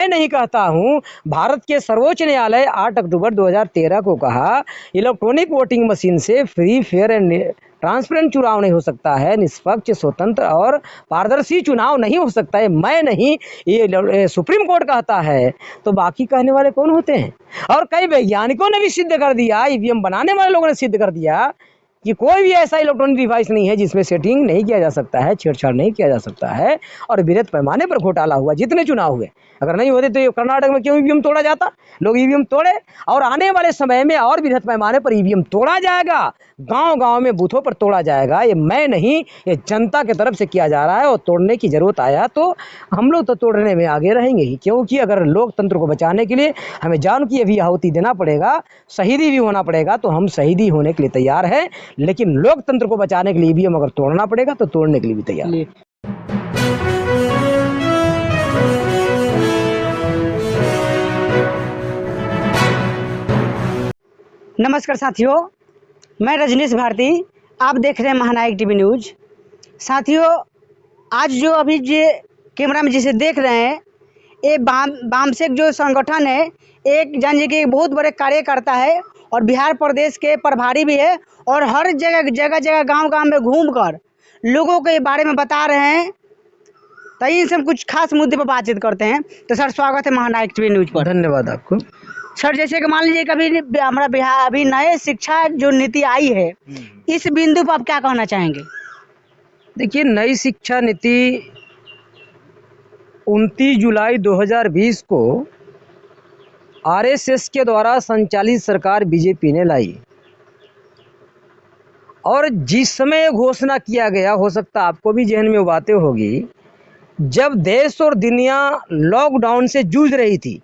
मैं नहीं कहता हूं। भारत के सर्वोच्च न्यायालय 8 अक्टूबर 2013 को कहा इलेक्ट्रॉनिक वोटिंग मशीन से फ्री, फेयर एंड ट्रांसपेरेंट चुनाव नहीं हो सकता है, निष्पक्ष, स्वतंत्र और पारदर्शी चुनाव नहीं हो सकता है। मैं नहीं, ये सुप्रीम कोर्ट कहता है, तो बाकी कहने वाले कौन होते हैं? और कई वैज्ञानिकों ने भी सिद्ध कर दिया, ईवीएम बनाने वाले लोगों ने सिद्ध कर दिया कि कोई भी ऐसा इलेक्ट्रॉनिक डिवाइस नहीं है जिसमें सेटिंग नहीं किया जा सकता है, छेड़छाड़ नहीं किया जा सकता है। और बृहद पैमाने पर घोटाला हुआ, जितने चुनाव हुए। अगर नहीं होते तो ये कर्नाटक में क्यों ईवीएम तोड़ा जाता? लोग ईवीएम तोड़े, और आने वाले समय में और बृहद पैमाने पर ईवीएम तोड़ा जाएगा, गांव-गांव में बूथों पर तोड़ा जाएगा। ये मैं नहीं, ये जनता की तरफ से किया जा रहा है। और तोड़ने की जरूरत आया तो हम लोग तो तोड़ने में आगे रहेंगे ही, क्योंकि अगर लोकतंत्र को बचाने के लिए हमें जान की भी आहुति देना पड़ेगा, शहीदी भी होना पड़ेगा, तो हम शहीदी होने के लिए तैयार हैं। लेकिन लोकतंत्र को बचाने के लिए ईवीएम अगर तोड़ना पड़ेगा तो तोड़ने के लिए भी तैयार है। नमस्कार साथियों, मैं रजनीश भारती, आप देख रहे हैं महानायक टीवी न्यूज। साथियों, आज जो अभी कैमरा में जिसे देख रहे हैं, ये वामसेक जो संगठन है, एक जानिए कि एक बहुत बड़े कार्यकर्ता है और बिहार प्रदेश के प्रभारी भी है, और हर जगह गांव-गांव में घूमकर लोगों के बारे में बता रहे हैं। तो इनसे हम कुछ खास मुद्दे पर बातचीत करते हैं। तो सर, स्वागत है महानायक टीवी न्यूज पर। धन्यवाद आपको। सर, जैसे कि मान लीजिए कभी हमारा बिहार अभी नए शिक्षा जो नीति आई है, इस बिंदु पर आप क्या कहना चाहेंगे? देखिए, नई शिक्षा नीति 29 जुलाई 2020 को आरएसएस के द्वारा संचालित सरकार बीजेपी ने लाई, और जिस समय घोषणा किया गया, हो सकता आपको भी जहन में वो बातें होगी, जब देश और दुनिया लॉकडाउन से जूझ रही थी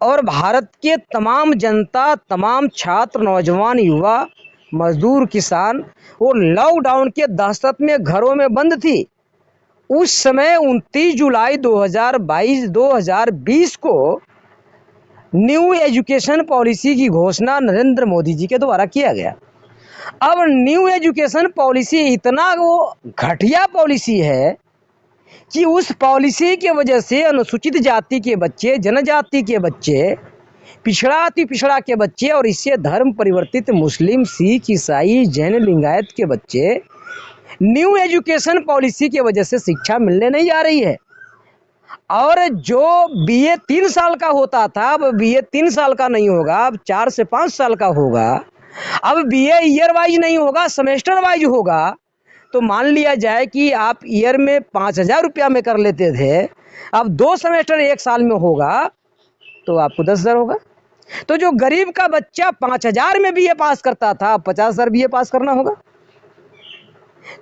और भारत के तमाम जनता, तमाम छात्र, नौजवान, युवा, मजदूर, किसान वो लॉकडाउन के दहशत में घरों में बंद थी। उस समय 29 जुलाई 2020 को न्यू एजुकेशन पॉलिसी की घोषणा नरेंद्र मोदी जी के द्वारा किया गया। अब न्यू एजुकेशन पॉलिसी इतना वो घटिया पॉलिसी है कि उस पॉलिसी की वजह से अनुसूचित जाति के बच्चे, जनजाति के बच्चे, पिछड़ा अति पिछड़ा के बच्चे, और इससे धर्म परिवर्तित मुस्लिम, सिख, ईसाई, जैन, लिंगायत के बच्चे न्यू एजुकेशन पॉलिसी की वजह से शिक्षा मिलने नहीं जा रही है। और जो बीए 3 साल का होता था, अब बीए 3 साल का नहीं होगा, अब 4 से 5 साल का होगा। अब बीए ईयर वाइज नहीं होगा, सेमेस्टर वाइज होगा। तो मान लिया जाए कि आप ईयर में 5,000 रुपया में कर लेते थे, अब 2 सेमेस्टर 1 साल में होगा तो आपको 10,000 होगा। तो जो गरीब का बच्चा 5,000 में बीए पास करता था, 50,000 बीए पास करना होगा।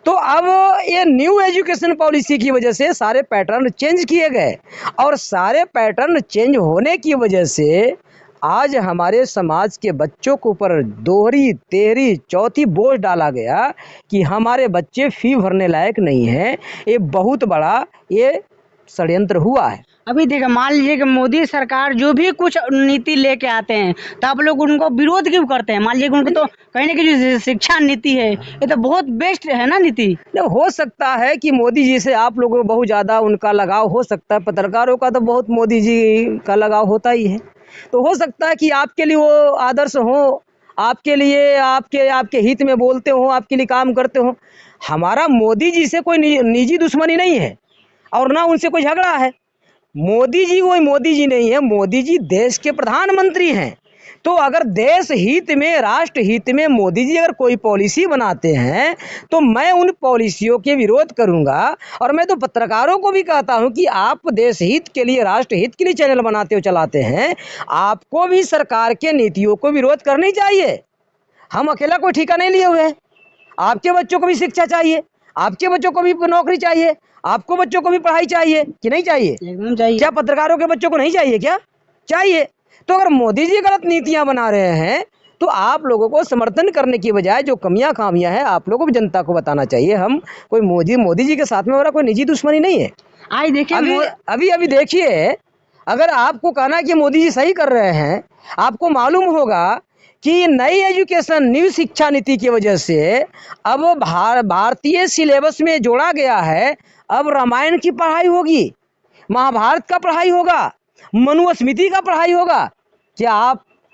तो अब ये न्यू एजुकेशन पॉलिसी की वजह से सारे पैटर्न चेंज किए गए, और सारे पैटर्न चेंज होने की वजह से आज हमारे समाज के बच्चों के ऊपर दोहरी, तेहरी, चौथी बोझ डाला गया कि हमारे बच्चे फी भरने लायक नहीं हैं। ये बहुत बड़ा ये षड्यंत्र हुआ है। अभी देखिए, मान लीजिए कि मोदी सरकार जो भी कुछ नीति लेके आते हैं, तो आप लोग उनको विरोध क्यों करते हैं? मान लीजिए कि उनको तो कहने की जो शिक्षा नीति है, ये तो बहुत बेस्ट है ना नीति। हो सकता है कि मोदी जी से आप लोगों को बहुत ज़्यादा उनका लगाव हो सकता है, पत्रकारों का तो बहुत मोदी जी का लगाव होता ही है। तो हो सकता है कि आपके लिए वो आदर्श हो, आपके लिए, आपके हित में बोलते हो, आपके लिए काम करते हो। हमारा मोदी जी से कोई निजी दुश्मनी नहीं है, और ना उनसे कोई झगड़ा है। मोदी जी कोई मोदी जी नहीं है, मोदी जी देश के प्रधानमंत्री हैं। तो अगर देश हित में, राष्ट्र हित में मोदी जी अगर कोई पॉलिसी बनाते हैं तो मैं उन पॉलिसियों के विरोध करूंगा। और मैं तो पत्रकारों को भी कहता हूं कि आप देश हित के लिए, राष्ट्र हित के लिए चैनल बनाते हो, चलाते हैं, आपको भी सरकार के नीतियों को विरोध करनी चाहिए। हम अकेला कोई ठेका नहीं लिए हुए हैं। आपके बच्चों को भी शिक्षा चाहिए, आपके बच्चों को भी नौकरी चाहिए, आपको बच्चों को भी पढ़ाई चाहिए कि नहीं चाहिए? एकदम चाहिए। क्या पत्रकारों के बच्चों को नहीं चाहिए? क्या चाहिए? तो अगर मोदी जी गलत नीतियां बना रहे हैं तो आप लोगों को समर्थन करने की बजाय जो कमियां खामियां हैं आप लोगों को, जनता को बताना चाहिए। हम कोई मोदी जी के साथ में हमारा कोई निजी दुश्मनी नहीं है। आज देखिए, अभी देखिए, अगर आपको कहना है कि मोदी जी सही कर रहे हैं, आपको मालूम होगा कि नई एजुकेशन, न्यू शिक्षा नीति की वजह से अब भारतीय सिलेबस में जोड़ा गया है। अब रामायण की पढ़ाई होगी, महाभारत का पढ़ाई होगा, मनुस्मृति का पढ़ाई होगा। क्या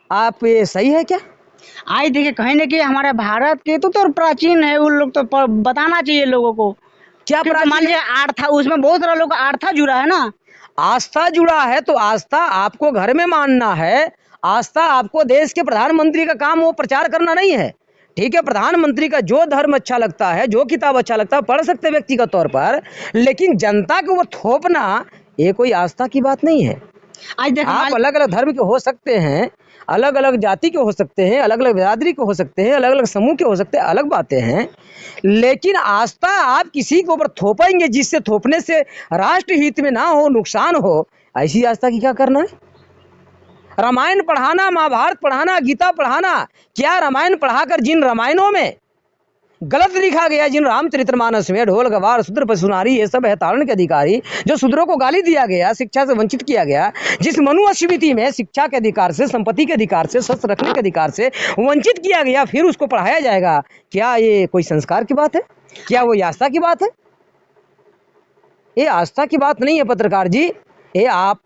आप ये सही है क्या? आज देखिए कहीं ना कहीं हमारे भारत के तो प्राचीन है, उन लोग तो बताना चाहिए लोगों को। क्या क्योंकि प्राचीन मान लीजिए आस्था, उसमें बहुत सारा लोग का आस्था जुड़ा है ना। आस्था जुड़ा है तो आस्था आपको घर में मानना है, आस्था आपको देश के प्रधानमंत्री का काम वो प्रचार करना नहीं है। ठीक है, प्रधानमंत्री का जो धर्म अच्छा लगता है, जो किताब अच्छा लगता है पढ़ सकते व्यक्तिगत तौर पर, लेकिन जनता को वो थोपना ये कोई आस्था की बात नहीं है। आज देखो आप अलग अलग धर्म के हो सकते हैं, अलग अलग जाति के हो सकते हैं, अलग अलग बिरादरी के हो सकते हैं, अलग अलग समूह के हो सकते हैं, अलग बातें हैं, लेकिन आस्था आप किसी के ऊपर थोपेंगे जिससे थोपने से राष्ट्र हित में ना हो, नुकसान हो, ऐसी आस्था की क्या करना है? रामायण पढ़ाना, महाभारत पढ़ाना, गीता पढ़ाना, क्या रामायण पढ़ाकर जिन रामायणों में गलत लिखा गया, जिन रामचरितमानस में ढोल गवार शूद्र पशुनारी ये सब है तारण के अधिकारी, जो शूद्रों को गाली दिया गया, शिक्षा से वंचित किया गया, जिस मनुस्मृति में शिक्षा के अधिकार से, संपत्ति के अधिकार से, शस्त्र रखने के अधिकार से वंचित किया गया, फिर उसको पढ़ाया जाएगा, क्या ये कोई संस्कार की बात है? क्या वो आस्था की बात है? ये आस्था की बात नहीं है पत्रकार जी। ये आप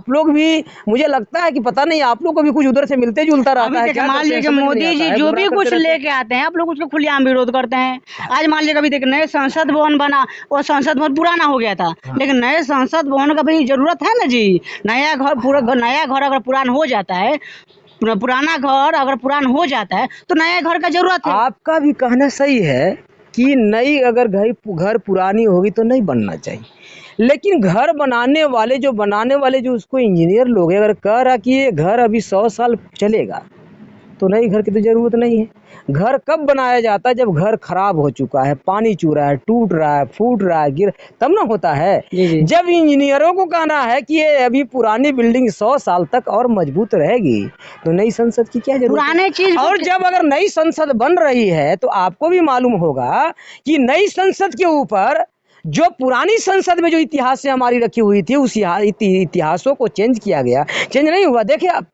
लोग भी, मुझे लगता है कि पता नहीं आप लोग को भी कुछ उधर से मिलते जुलता रहता है। मान लीजिए कि मोदी जी जो भी कुछ लेके आते हैं आप लोग उसको खुलेआम विरोध करते हैं। आज मान लीजिए कभी देखिए नए संसद भवन बना, वो संसद भवन पुराना हो गया था, लेकिन नए संसद भवन का भी जरूरत है ना जी। नया घर अगर पुराना हो जाता है, पुराना घर अगर पुराना हो जाता है तो नया घर का जरूरत है। आपका भी कहना सही है कि नई अगर घर पुरानी होगी तो नहीं बनना चाहिए, लेकिन घर बनाने वाले जो उसको इंजीनियर लोग अगर कह रहा कि ये घर अभी 100 साल चलेगा तो नई घर की तो जरूरत नहीं है। घर कब बनाया जाता है? जब घर खराब हो चुका है, पानी चू रहा है, टूट रहा है, फूट रहा है, गिर, तब ना होता है। जी। जब इंजीनियरों को कहना है कि ये अभी पुरानी बिल्डिंग 100 साल तक और मजबूत रहेगी तो नई संसद की क्या जरूरत पुराने चीज। और जब अगर नई संसद बन रही है तो आपको भी मालूम होगा कि नई संसद के ऊपर जो पुरानी संसद में जो इतिहास से हमारी रखी हुई थी उस इतिहासों को चेंज किया गया। चेंज नहीं हुआ। देखिए अब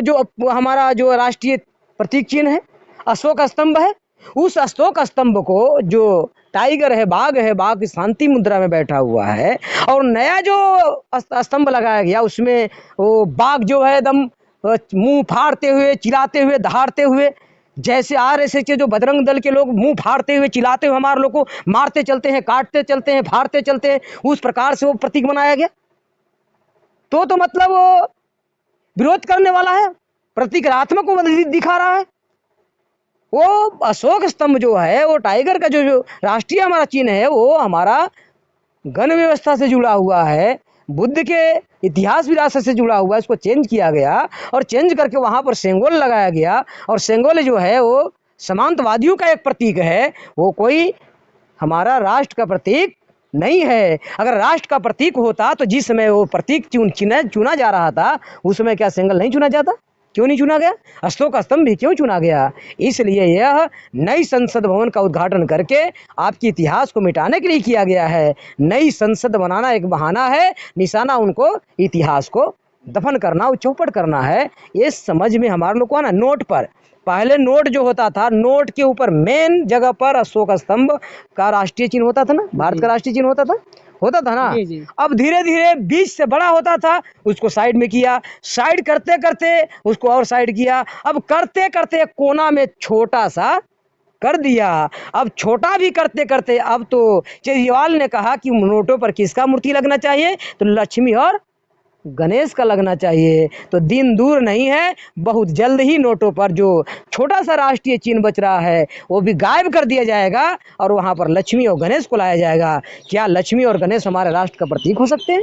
जो हमारा जो राष्ट्रीय प्रतीक चिन्ह है अशोक स्तंभ है, उस अशोक स्तंभ को जो टाइगर है, बाघ की शांति मुद्रा में बैठा हुआ है, और नया जो स्तंभ लगाया गया उसमें वो बाघ जो है एकदम मुंह फाड़ते हुए, चिल्लाते हुए, दहाड़ते हुए, जैसे RSS के जो बजरंग दल के लोग मुंह फाड़ते हुए, चिल्लाते हुए हमारे लोग को मारते चलते हैं, काटते चलते हैं, फाड़ते चलते हैं, उस प्रकार से वो प्रतीक बनाया गया। तो मतलब वो विरोध करने वाला है, प्रतीकात्मक को दिखा रहा है। वो अशोक स्तंभ जो है वो टाइगर का जो राष्ट्रीय हमारा चिन्ह है वो हमारा गण व्यवस्था से जुड़ा हुआ है, बुद्ध के इतिहास विरासत से जुड़ा हुआ है। इसको चेंज किया गया और चेंज करके वहाँ पर सेंगोल लगाया गया, और सेंगोल जो है वो समांतवादियों का एक प्रतीक है, वो कोई हमारा राष्ट्र का प्रतीक नहीं है। अगर राष्ट्र का प्रतीक होता तो जिस समय वो प्रतीक चुना जा रहा था उस समय क्या सेंगल नहीं चुना जाता? क्यों नहीं चुना गया? अशोक स्तंभ भी क्यों चुना गया? इसलिए यह नई संसद भवन का उद्घाटन करके आपके इतिहास को मिटाने के लिए किया गया है। नई संसद बनाना एक बहाना है, निशाना उनको इतिहास को दफन करना, चौपट करना है। ये समझ में हमारे लोग को ना, नोट पर पहले नोट जो होता था, नोट के ऊपर मेन जगह पर अशोक स्तंभ का राष्ट्रीय चिन्ह होता था ना, भारत का राष्ट्रीय चिन्ह होता था ना। जी। अब धीरे धीरे बीच से बड़ा होता था, उसको साइड में किया, साइड करते करते उसको और साइड किया, अब करते करते कोना में छोटा सा कर दिया। अब छोटा भी करते करते अब तो केजरीवाल ने कहा कि नोटों पर किसका मूर्ति लगना चाहिए? तो लक्ष्मी और गणेश का लगना चाहिए। तो दिन दूर नहीं है, बहुत जल्द ही नोटों पर जो छोटा सा राष्ट्रीय चिन्ह बच रहा है वो भी गायब कर दिया जाएगा और वहाँ पर लक्ष्मी और गणेश को लाया जाएगा। क्या लक्ष्मी और गणेश हमारे राष्ट्र का प्रतीक हो सकते हैं?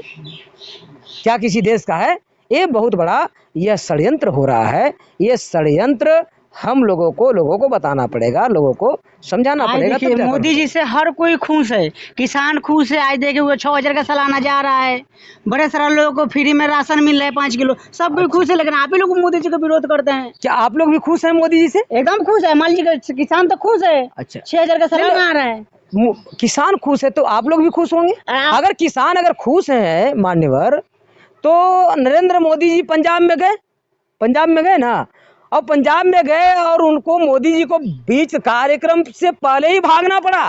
क्या किसी देश का है? ये बहुत बड़ा यह षड्यंत्र हो रहा है। ये षड्यंत्र हम लोगों को बताना पड़ेगा, लोगों को समझाना पड़ेगा। देखिए मोदी जी से हर कोई खुश है, किसान खुश है। आज देखिए वो 6,000 का सालाना जा रहा है, बड़े सारे लोगों को फ्री में राशन मिल रहा है 5 किलो, सब कोई खुश है। लेकिन आप ही लोग मोदी जी का विरोध करते हैं। क्या आप लोग भी खुश हैं मोदी जी से? एकदम खुश है। मान लीजिए किसान तो खुश है। अच्छा, 6,000 का सालाना आ रहा है, किसान खुश है तो आप लोग भी खुश होंगे। अगर किसान अगर खुश है मान्यवर, तो नरेंद्र मोदी जी पंजाब में गए ना, और पंजाब में गए और उनको मोदी जी को बीच कार्यक्रम से पहले ही भागना पड़ा।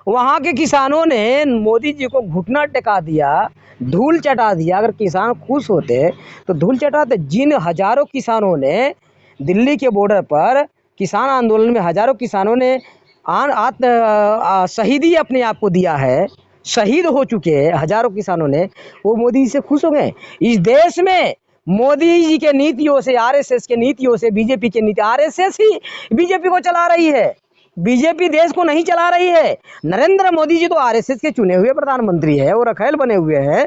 वहाँ के किसानों ने मोदी जी को घुटना टेका दिया, धूल चटा दिया। अगर किसान खुश होते तो धूल चटाते। जिन हजारों किसानों ने दिल्ली के बॉर्डर पर किसान आंदोलन में हजारों किसानों ने शहीदी अपने आप को दिया है, शहीद हो चुके हैं हजारों किसानों ने, वो मोदी जी से खुश हो गए। इस देश में मोदी जी के नीतियों से, आरएसएस के नीतियों से, बीजेपी के नीति, आरएसएस ही बीजेपी को चला रही है, बीजेपी देश को नहीं चला रही है। नरेंद्र मोदी जी तो आरएसएस के चुने हुए प्रधानमंत्री है, वो रखेल बने हुए हैं।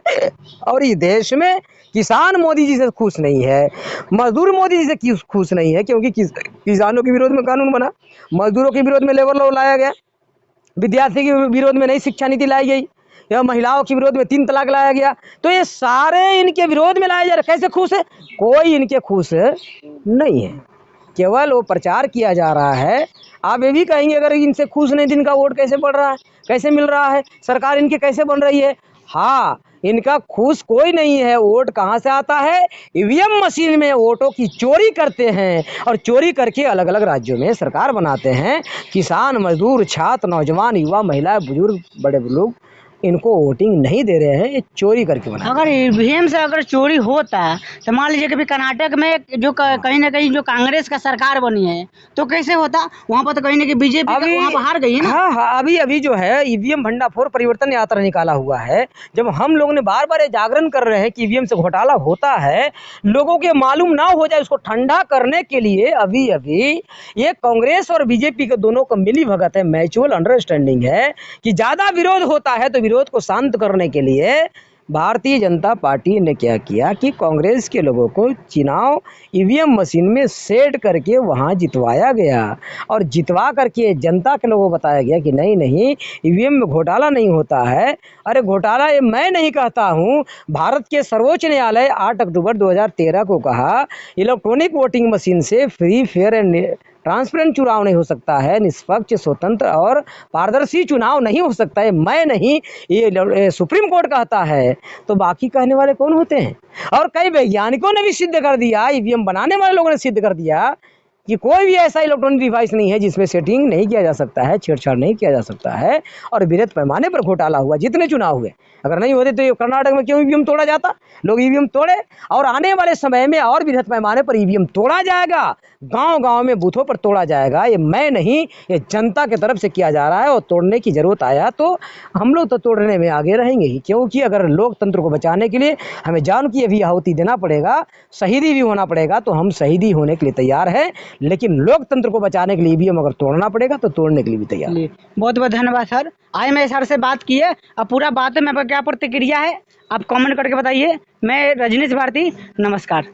और इस देश में किसान मोदी जी से खुश नहीं है, मजदूर मोदी जी से खुश नहीं है, क्योंकि किसानों के विरोध में कानून बना, मजदूरों के विरोध में लेबर लॉ लाया गया, विद्यार्थी के विरोध में नई शिक्षा नीति लाई गई, या महिलाओं के विरोध में 3 तलाक लाया गया। तो ये सारे इनके विरोध में लाए जा रहे। कैसे खुश है? कोई इनके खुश नहीं है, केवल वो प्रचार किया जा रहा है। आप ये भी कहेंगे अगर इनसे खुश नहीं, दिन का वोट कैसे बढ़ रहा है, कैसे मिल रहा है, सरकार इनके कैसे बन रही है? हाँ, इनका खुश कोई नहीं है। वोट कहाँ से आता है? ईवीएम मशीन में वोटों की चोरी करते हैं और चोरी करके अलग अलग राज्यों में सरकार बनाते हैं। किसान, मजदूर, छात्र, नौजवान, युवा, महिलाएं, बुजुर्ग, बड़े लोग इनको वोटिंग नहीं दे रहे हैं, ये चोरी करके बना। अगर ईवीएम से अगर चोरी होता तो मान लीजिए कभी कर्नाटक में जो कहीं ना कहीं जो कांग्रेस का सरकार बनी है तो कैसे होता? वहाँ पर तो कहीं ना कहीं बीजेपी वहाँ पर हार गई है ना। हाँ, अभी जो है ईवीएम भंडाफोड़ परिवर्तन यात्रा निकाला हुआ है। जब हम लोगों ने बार बार ये जागरण कर रहे हैं कि ईवीएम से घोटाला होता है, लोगों के मालूम ना हो जाए, उसको ठंडा करने के लिए अभी ये कांग्रेस और बीजेपी के दोनों का मिली भगत है, म्यूचुअल अंडरस्टैंडिंग है कि ज्यादा विरोध होता है तो विरोध को शांत करने के लिए भारतीय जनता पार्टी ने क्या किया कि कांग्रेस के लोगों को चुनाव ईवीएम मशीन में सेट करके वहां जितवाया गया और जितवा करके जनता के लोगों को बताया गया कि नहीं, ईवीएम में घोटाला नहीं होता है। अरे घोटाला ये मैं नहीं कहता हूं, भारत के सर्वोच्च न्यायालय 8 अक्टूबर 2013 को कहा इलेक्ट्रॉनिक वोटिंग मशीन से फ्री, फेयर एंड ट्रांसपेरेंट चुनाव नहीं हो सकता है, निष्पक्ष, स्वतंत्र और पारदर्शी चुनाव नहीं हो सकता है। मैं नहीं, ये सुप्रीम कोर्ट कहता है, तो बाकी कहने वाले कौन होते हैं? और कई वैज्ञानिकों ने भी सिद्ध कर दिया, ईवीएम बनाने वाले लोगों ने सिद्ध कर दिया कि कोई भी ऐसा इलेक्ट्रॉनिक डिवाइस नहीं है जिसमें सेटिंग नहीं किया जा सकता है, छेड़छाड़ नहीं किया जा सकता है। और बृहत पैमाने पर घोटाला हुआ, जितने चुनाव हुए, अगर नहीं होते तो ये कर्नाटक में क्यों ईवीएम तोड़ा जाता? लोग ईवीएम तोड़े और आने वाले समय में और बृहत पैमाने पर ईवीएम तोड़ा जाएगा, गांव-गांव में बूथों पर तोड़ा जाएगा। ये मैं नहीं, ये जनता की तरफ से किया जा रहा है और तोड़ने की जरूरत आया तो हम लोग तो तोड़ने में आगे रहेंगे ही, क्योंकि अगर लोकतंत्र को बचाने के लिए हमें जान की भी आहुति देना पड़ेगा, शहीदी भी होना पड़ेगा, तो हम शहीदी होने के लिए तैयार हैं। लेकिन लोकतंत्र को बचाने के लिए ईवीएम अगर तोड़ना पड़ेगा तो तोड़ने के लिए भी तैयार है। बहुत बहुत धन्यवाद सर। आज मैं सर से बात की है, अब पूरा बात में क्या प्रतिक्रिया है आप कमेंट करके बताइए। मैं रजनीश भारती, नमस्कार।